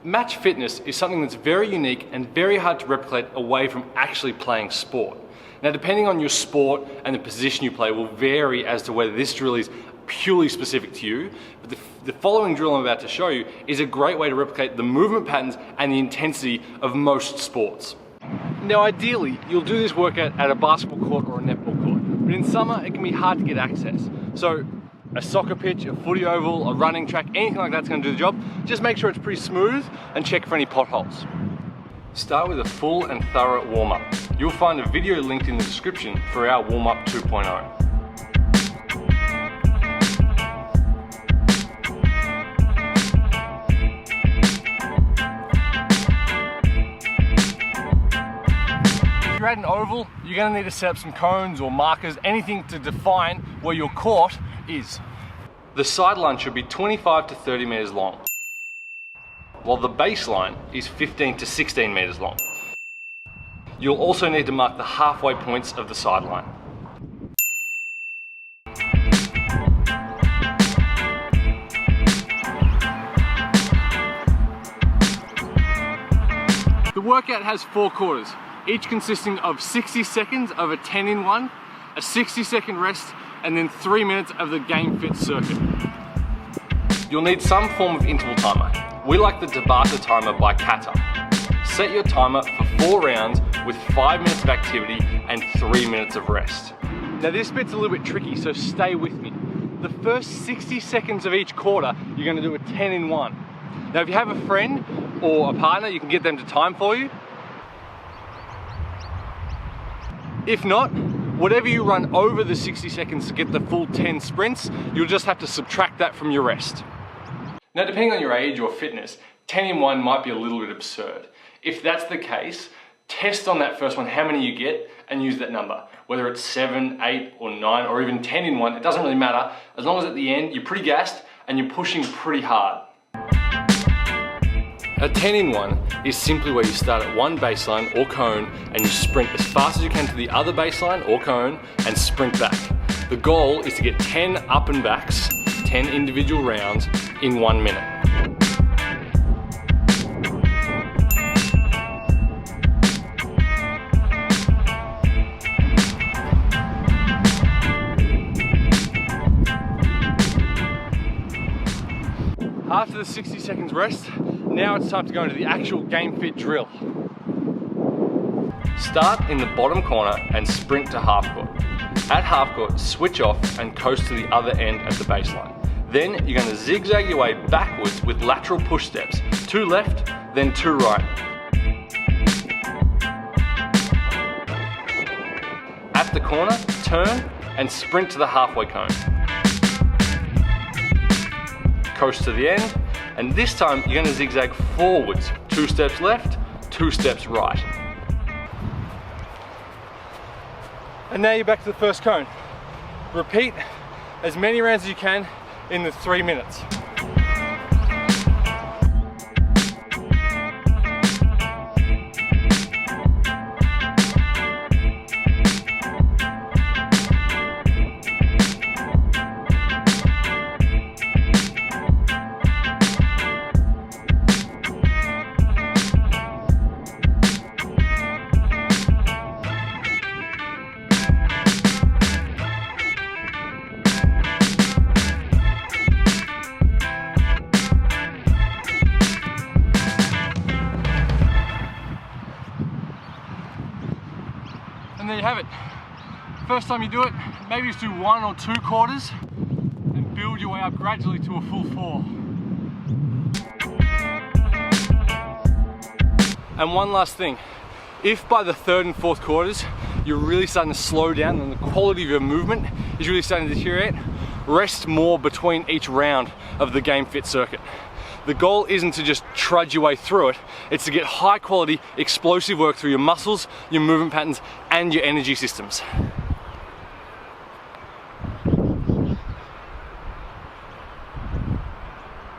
Match fitness is something that's very unique and very hard to replicate away from actually playing sport. Now, depending on your sport and the position you play will vary as to whether this drill is purely specific to you, but the following drill I'm about to show you is a great way to replicate the movement patterns and the intensity of most sports. Now, ideally, you'll do this workout at a basketball court or a netball court, but in summer it can be hard to get access. So a soccer pitch, a footy oval, a running track, anything like that's going to do the job. Just make sure it's pretty smooth and check for any potholes. Start with a full and thorough warm-up. You'll find a video linked in the description for our warm-up 2.0. If you're at an oval, you're going to need to set up some cones or markers, anything to define where your court is. The sideline should be 25 to 30 meters long, while the baseline is 15 to 16 meters long. You'll also need to mark the halfway points of the sideline. The workout has 4 quarters, each consisting of 60 seconds of a 10 in 1, a 60-second rest, and then 3 minutes of the game fit circuit. You'll need some form of interval timer. We like the Tabata timer by Kata. Set your timer for 4 rounds with 5 minutes of activity and 3 minutes of rest. Now this bit's a little bit tricky, so stay with me. The first 60 seconds of each quarter, you're gonna do a 10 in 1. Now if you have a friend or a partner, you can get them to time for you. If not, whatever you run over the 60 seconds to get the full 10 sprints, you'll just have to subtract that from your rest. Now, depending on your age or fitness, 10 in 1 might be a little bit absurd. If that's the case, test on that first one how many you get and use that number. Whether it's 7, 8, or 9, or even 10 in 1, it doesn't really matter, as long as at the end you're pretty gassed and you're pushing pretty hard. A 10 in 1 is simply where you start at one baseline or cone and you sprint as fast as you can to the other baseline or cone and sprint back. The goal is to get 10 up and backs, 10 individual rounds in 1 minute. After the 60 seconds rest, now it's time to go into the actual game fit drill. Start in the bottom corner and sprint to half court. At half court, switch off and coast to the other end at the baseline. Then you're going to zigzag your way backwards with lateral push steps. 2 left, then 2 right. At the corner, turn and sprint to the halfway cone. Coast to the end, and this time you're going to zigzag forwards. 2 steps left, 2 steps right. And now you're back to the first cone. Repeat as many rounds as you can in the 3 minutes. And there you have it. First time you do it, maybe just do 1 or 2 quarters and build your way up gradually to a full 4. And one last thing, if by the 3rd and 4th quarters you're really starting to slow down and the quality of your movement is really starting to deteriorate, rest more between each round of the game fit circuit. The goal isn't to just trudge your way through it, it's to get high quality, explosive work through your muscles, your movement patterns, and your energy systems.